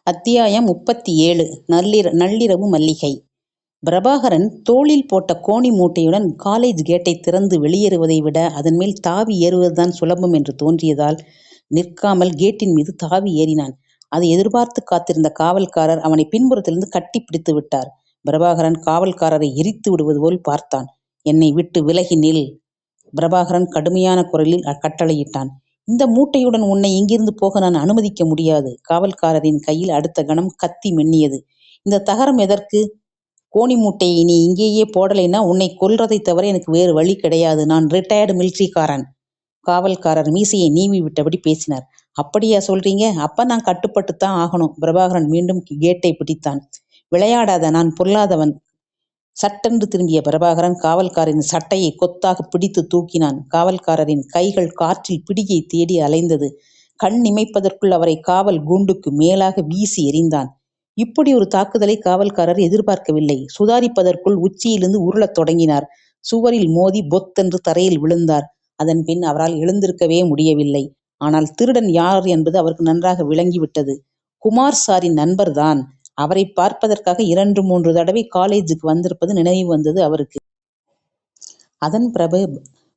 அத்தியாயம் 37. நள்ளிரவு மல்லிகை. பிரபாகரன் தோளில் போட்ட கோணி மூட்டையுடன் காலேஜ் கேட்டை திறந்து வெளியேறுவதை விட அதன் மேல் தாவி ஏறுவதுதான் சுலபம் என்று தோன்றியதால் நிற்காமல் கேட்டின் மீது தாவி ஏறினான். அதை எதிர்பார்த்து காத்திருந்த காவல்காரர் அவனை பின்புறத்திலிருந்து கட்டி பிடித்து விட்டார். பிரபாகரன் காவல்காரரை எரித்து விடுவது போல் பார்த்தான். என்னை விட்டு விலகி நில். பிரபாகரன் கடுமையான குரலில் கட்டளையிட்டான். இந்த மூட்டையுடன் உன்னை இங்கிருந்து போக நான் அனுமதிக்க முடியாது. காவல்காரரின் கையில் அடுத்த கணம் கத்தி மென்னியது. இந்த தகரம் எதற்கு? கோணி மூட்டையை நீ இங்கேயே போடலைன்னா உன்னை கொல்றதை தவிர எனக்கு வேறு வழி கிடையாது. நான் ரிட்டையர்டு மிலிட்ரிக்காரன். காவல்காரர் மீசையை நீவி விட்டபடி பேசினார். அப்படியா சொல்றீங்க? அப்ப நான் கட்டுப்பட்டுத்தான் ஆகணும். பிரபாகரன் மீண்டும் கேட்டை பிடித்தான். விளையாடாத, நான் பொல்லாதவன். சட்டென்று திரும்பிய பிரபாகரன் காவல்காரரின் சட்டையை கொத்தாக பிடித்து தூக்கினான். காவல்காரரின் கைகள் காற்றில் பிடியை தேடி அலைந்தது. கண் இமைப்பதற்குள் அவரை காவல் கூண்டுக்கு மேலாக வீசி எறிந்தான். இப்படி ஒரு தாக்குதலை காவல்காரர் எதிர்பார்க்கவில்லை. சுதாரிப்பதற்குள் உச்சியிலிருந்து உருளத் தொடங்கினார். சுவரில் மோதி பொத்தென்று தரையில் விழுந்தார். அதன் பின் அவரால் எழுந்திருக்கவே முடியவில்லை. ஆனால் திருடன் யார் என்பது அவருக்கு நன்றாக விளங்கிவிட்டது. குமார் சாரின் நண்பர்தான். அவரை பார்ப்பதற்காக 2-3 தடவை காலேஜுக்கு வந்திருப்பது நினைவு வந்தது அவருக்கு. அதன்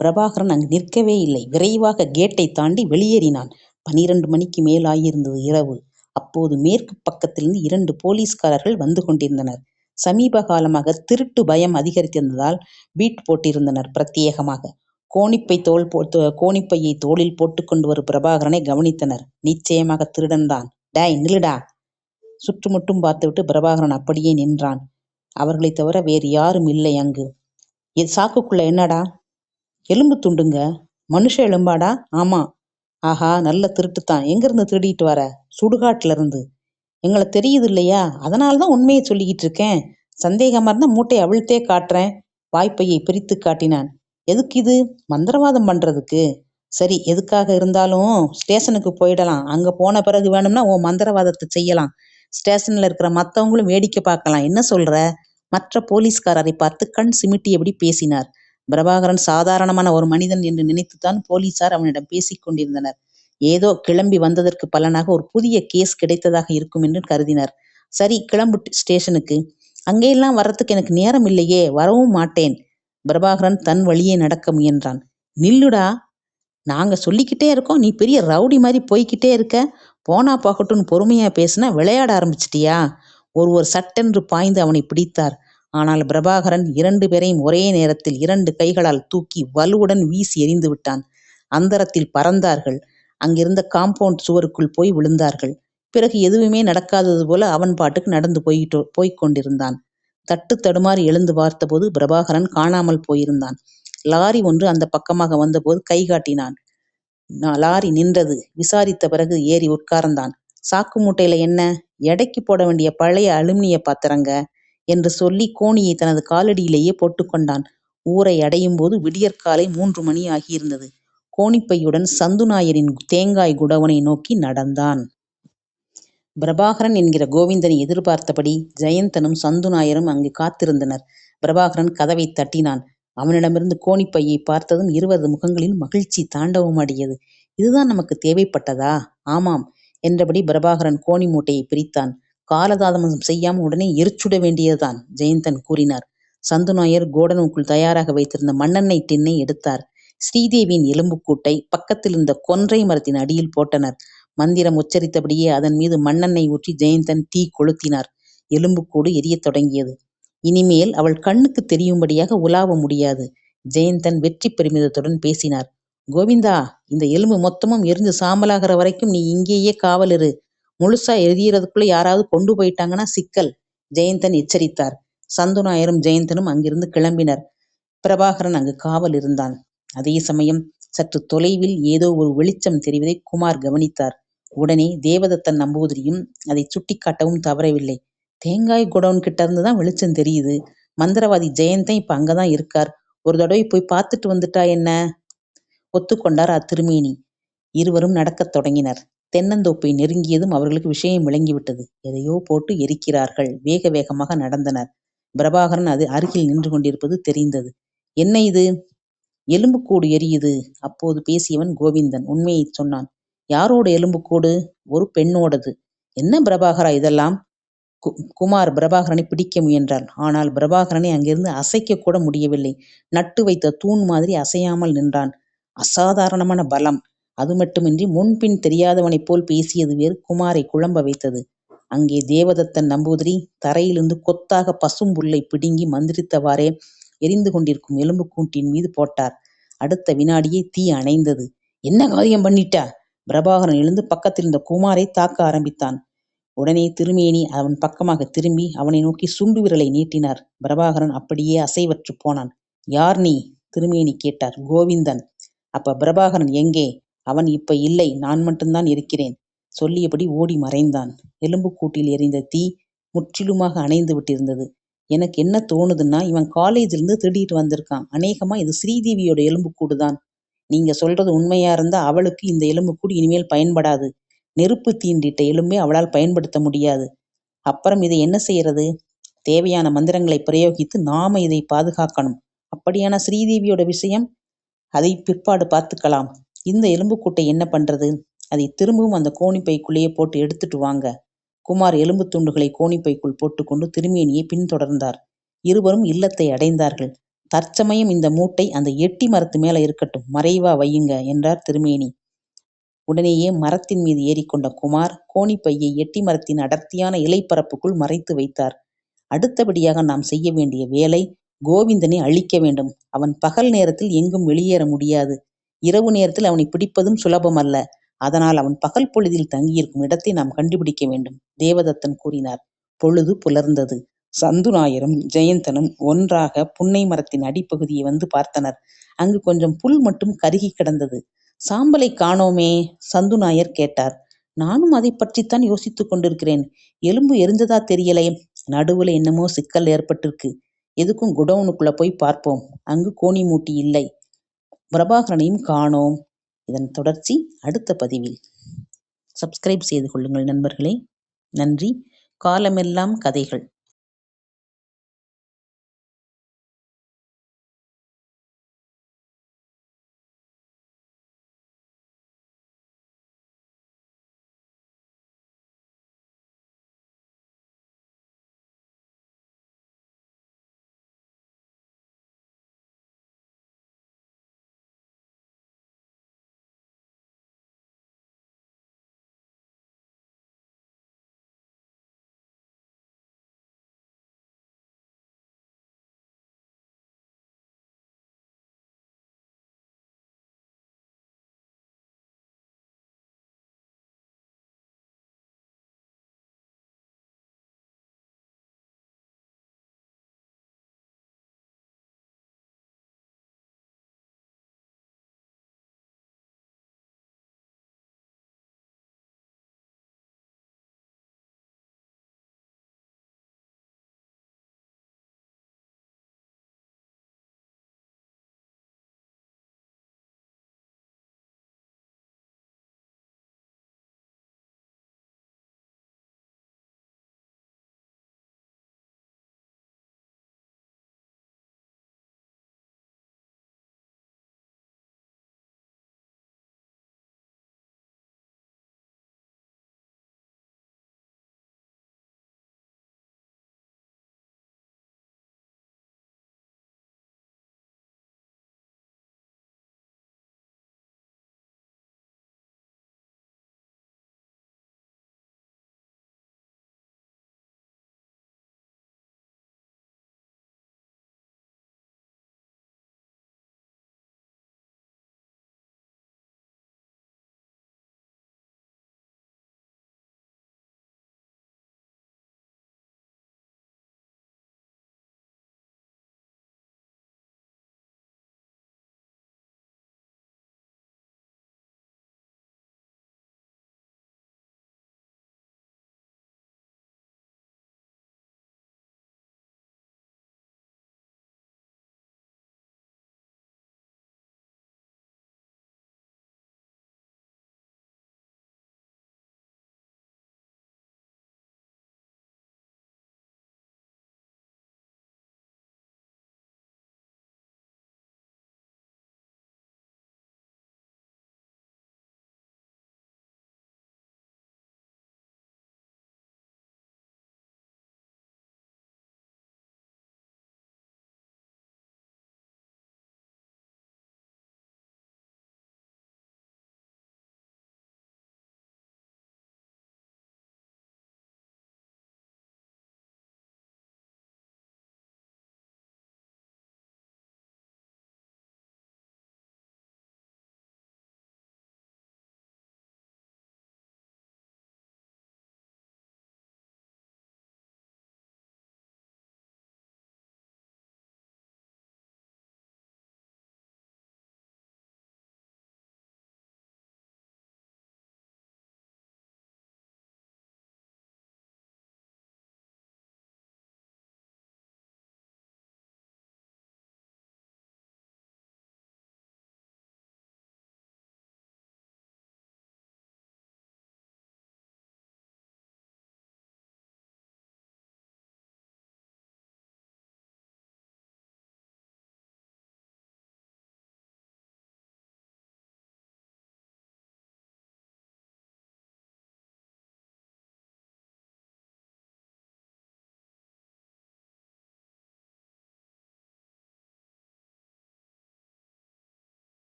பிரபாகரன் அங்கு நிற்கவே இல்லை. விரைவாக கேட்டை தாண்டி வெளியேறினான். 12 மணிக்கு மேல் ஆகியிருந்தது இரவு. அப்போது மேற்கு பக்கத்திலிருந்து 2 போலீஸ்காரர்கள் வந்து கொண்டிருந்தனர். சமீப காலமாக திருட்டு பயம் அதிகரித்திருந்ததால் பீட் போட்டிருந்தனர். பிரத்யேகமாக கோணிப்பையை தோளில் போட்டுக்கொண்டு வரும் பிரபாகரனை கவனித்தனர். நிச்சயமாக திருடன்தான். டேய் நில்லுடா. சுற்றுமுட்டும் பார்த்துவிட்டு பிரபாகரன் அப்படியே நின்றான். அவர்களை தவிர வேறு யாரும் இல்லை அங்கு. சாக்குக்குள்ள என்னடா? எலும்பு துண்டுங்க. மனுஷ எலும்பாடா? ஆமா. ஆஹா, நல்ல திருட்டுத்தான். எங்கிருந்து திருடிட்டு வர? சுடுகாட்டுல இருந்து. எங்களை தெரியுது இல்லையா? அதனால்தான் உண்மையை சொல்லிக்கிட்டு இருக்கேன். சந்தேகமா இருந்தா மூட்டையை அவிழ்த்தே காட்டுறேன். வாய்ப்பையை பிரித்து காட்டினான். எதுக்கு இது? மந்திரவாதம் பண்றதுக்கு. சரி, எதுக்காக இருந்தாலும் ஸ்டேஷனுக்கு போயிடலாம். அங்க போன பிறகு வேணும்னா உன் மந்திரவாதத்தை செய்யலாம். ஸ்டேஷன்ல இருக்கிற மற்றவங்களும் வேடிக்கை பார்க்கலாம். என்ன சொல்ற? மற்ற போலீஸ்காரரை பார்த்து கண் சிமிட்டியபடி பேசினார். பிரபாகரன் சாதாரணமான ஒரு மனிதன் என்று நினைத்துத்தான் போலீசார் அவனிடம் பேசிக் கொண்டிருந்தனர். ஏதோ கிளம்பி வந்ததற்கு பலனாக ஒரு புதிய கேஸ் கிடைத்ததாக இருக்கும் என்று கருதினார். சரி, கிளம்பு ஸ்டேஷனுக்கு. அங்கேயெல்லாம் வர்றதுக்கு எனக்கு நேரம் இல்லையே, வரவும் மாட்டேன். பிரபாகரன் தன் வழியே நடக்க முயன்றான். நில்லுடா. நாங்க சொல்லிக்கிட்டே இருக்கோம், நீ பெரிய ரவுடி மாதிரி போய்கிட்டே இருக்க. போனா போகட்டும்னு பொறுமையா பேசினா விளையாட ஆரம்பிச்சிட்டியா? ஒருவர் சட்டென்று பாய்ந்து அவனை பிடித்தார். ஆனால் பிரபாகரன் 2 பேரையும் ஒரே நேரத்தில் 2 கைகளால் தூக்கி வலுவுடன் வீசி எறிந்து விட்டான். அந்தரத்தில் பறந்தார்கள். அங்கிருந்த காம்பவுண்ட் சுவருக்குள் போய் விழுந்தார்கள். பிறகு எதுவுமே நடக்காதது போல அவன் பாட்டுக்கு நடந்து போய்க் கொண்டிருந்தான். தட்டு தடுமாறி எழுந்து பார்த்தபோது பிரபாகரன் காணாமல் போயிருந்தான். லாரி ஒன்று அந்த பக்கமாக வந்தபோது கை காட்டினான். லாரி நின்றது. விசாரித்த பிறகு ஏறி உட்கார்ந்தான். சாக்கு மூட்டையில என்ன? எடைக்கு போட வேண்டிய பழைய அலுமினிய பாத்திரங்க என்று சொல்லி கோணியை தனது காலடியிலேயே போட்டுக்கொண்டான். ஊரை அடையும் போது விடியற்காலை 3 மணி ஆகியிருந்தது. கோணிப்பையுடன் சந்துநாயரின் தேங்காய் குடவனை நோக்கி நடந்தான். பிரபாகரன் என்கிற கோவிந்தனை எதிர்பார்த்தபடி ஜெயந்தனும் சந்துநாயரும் அங்கு காத்திருந்தனர். பிரபாகரன் கதவை தட்டினான். அவனிடமிருந்து கோணிப்பையை பார்த்ததும் இருவரது முகங்களில் மகிழ்ச்சி தாண்டவமாடியது. இதுதான் நமக்கு தேவைப்பட்டதா? ஆமாம் என்றபடி பிரபாகரன் கோணி மூட்டையை பிரித்தான். காலதாமதம் செய்யாமல் உடனே எரிச்சுட வேண்டியதுதான், ஜெயந்தன் கூறினார். சந்துநாயர் கோடனுக்குள் தயாராக வைத்திருந்த மண்ணெண்ணெய் டின்னை எடுத்தார். ஸ்ரீதேவியின் எலும்புக்கூட்டை பக்கத்தில் இருந்த கொன்றை மரத்தின் அடியில் போட்டனர். மந்திரம் உச்சரித்தபடியே அதன் மீது மண்ணெண்ணெய் ஊற்றி ஜெயந்தன் தீ கொளுத்தினார். எலும்புக்கூடு எரியத் தொடங்கியது. இனிமேல் அவள் கண்ணுக்கு தெரியும்படியாக உலாவ முடியாது. ஜெயந்தன் வெற்றி பெருமிதத்துடன் பேசினார். கோவிந்தா, இந்த எலும்பு மொத்தமும் எரிஞ்சு சாம்பலாகிற வரைக்கும் நீ இங்கேயே காவல் இரு. முழுசா எரியறதுக்குள்ள யாராவது கொண்டு போயிட்டாங்கன்னா சிக்கல், ஜெயந்தன் எச்சரித்தார். சந்துநாயரும் ஜெயந்தனும் அங்கிருந்து கிளம்பினர். பிரபாகரன் அங்கு காவல் இருந்தான். அதே சமயம் சற்று தொலைவில் ஏதோ ஒரு வெளிச்சம் தெரிவதை குமார் கவனித்தார். உடனே தேவதத்தன் நம்பூதிரியும் அதை சுட்டிக்காட்டவும் தவறவில்லை. தேங்காய் குடவுன் கிட்ட இருந்துதான் வெளிச்சம் தெரியுது. மந்திரவாதி ஜெயந்தன் இப்ப அங்கதான் இருக்கார். ஒரு தடவை போய் பார்த்துட்டு வந்துட்டா என்ன? ஒத்துக்கொண்டார் அத்திருமேனி. இருவரும் நடக்கத் தொடங்கினர். தென்னந்தோப்பை நெருங்கியதும் அவர்களுக்கு விஷயம் விளங்கிவிட்டது. எதையோ போட்டு எரிக்கிறார்கள். வேக வேகமாக நடந்தனர். பிரபாகரன் அது அருகில் நின்று கொண்டிருப்பது தெரிந்தது. என்ன இது? எலும்புக்கூடு எரியுது. அப்போது பேசியவன் கோவிந்தன் உண்மையை சொன்னான். யாரோட எலும்புக்கூடு? ஒரு பெண்ணோடது. என்ன பிரபாகரா இதெல்லாம்? குமார் பிரபாகரனை பிடிக்க முயன்றார். ஆனால் பிரபாகரனை அங்கிருந்து அசைக்க கூட முடியவில்லை. நட்டு வைத்த தூண் மாதிரி அசையாமல் நின்றான். அசாதாரணமான பலம். அது மட்டுமின்றி முன்பின் தெரியாதவனைப் போல் பேசியது வேறு குமாரை குழம்ப வைத்தது. அங்கே தேவதத்தன் நம்பூதிரி தரையிலிருந்து கொத்தாக பசும்புல்லை பிடுங்கி மந்திரித்தவாறே எரிந்து கொண்டிருக்கும் எலும்பு கூட்டின் மீது போட்டார். அடுத்த வினாடியே தீ அணைந்தது. என்ன காரியம் பண்ணிட்டா? பிரபாகரன் எழுந்து பக்கத்தில் இருந்த குமாரை தாக்க ஆரம்பித்தான். உடனே திருமேனி அவன் பக்கமாக திரும்பி அவனை நோக்கி சுண்டு விரலை நீட்டினார். பிரபாகரன் அப்படியே அசைவற்று போனான். யார் நீ? திருமேனி கேட்டார். கோவிந்தன். அப்ப பிரபாகரன் எங்கே? அவன் இப்ப இல்லை, நான் மட்டும்தான் இருக்கிறேன். சொல்லியபடி ஓடி மறைந்தான். எலும்புக்கூட்டில் எரிந்த தீ முற்றிலுமாக அணைந்து விட்டிருந்தது. எனக்கு என்ன தோணுதுன்னா, இவன் காலேஜிலிருந்து திருடிட்டு வந்திருக்கான். அநேகமா இது ஸ்ரீதேவியோட எலும்புக்கூடுதான். நீங்க சொல்றது உண்மையா இருந்தா அவளுக்கு இந்த எலும்புக்கூடு இனிமேல் பயன்படாது. நெருப்பு தீண்டிட்ட எலும்பை அவளால் பயன்படுத்த முடியாது. அப்புறம் இதை என்ன செய்யறது? தேவையான மந்திரங்களை பிரயோகித்து நாம இதை பாதுகாக்கணும். அப்படியான ஸ்ரீதேவியோட விஷயம்? அதை பிற்பாடு பார்த்துக்கலாம். இந்த எலும்புக்கூட்டை என்ன பண்றது? அதை திரும்பவும் அந்த கோணிப்பைக்குள்ளேயே போட்டு எடுத்துட்டு வாங்க. குமார் எலும்பு துண்டுகளை கோணிப்பைக்குள் போட்டுக்கொண்டு திருமேனியை பின்தொடர்ந்தார். இருவரும் இல்லத்தை அடைந்தார்கள். தற்சமயம் இந்த மூட்டை அந்த எட்டி மரத்து மேல இருக்கட்டும், மறைவா வையுங்க என்றார் திருமேனி. உடனேயே மரத்தின் மீது ஏறிக்கொண்ட குமார் கோணிப்பையை எட்டி மரத்தின் அடர்த்தியான இலைப்பரப்புக்குள் மறைத்து வைத்தார். அடுத்தபடியாக நாம் செய்ய வேண்டிய வேலை கோவிந்தனை அழிக்க வேண்டும். அவன் பகல் நேரத்தில் எங்கும் வெளியேற முடியாது. இரவு நேரத்தில் அவனை பிடிப்பதும் சுலபமல்ல. அதனால் அவன் பகல் பொழுதில் தங்கியிருக்கும் இடத்தை நாம் கண்டுபிடிக்க வேண்டும், தேவதத்தன் கூறினார். பொழுது புலர்ந்தது. சந்துநாயரும் ஜெயந்தனும் ஒன்றாக புன்னை மரத்தின் அடிப்பகுதியை வந்து பார்த்தனர். அங்கு கொஞ்சம் புல் மட்டும் கருகி கிடந்தது. சாம்பலை காணோமே? சந்துநாயர் கேட்டார். நானும் அதை பற்றித்தான் யோசித்துக் கொண்டிருக்கிறேன். எலும்பு எரிஞ்சதா தெரியலை. நடுவுல என்னமோ சிக்கல் ஏற்பட்டிருக்கு. எதுக்கும் குடவுனுக்குள்ள போய் பார்ப்போம். அங்கு கோணி மூட்டி இல்லை. பிரபாகரனையும் காணோம். இதன் தொடர்ச்சி அடுத்த பதிவில். சப்ஸ்கிரைப் செய்து கொள்ளுங்கள் நண்பர்களே. நன்றி. காலமெல்லாம் கதைகள்.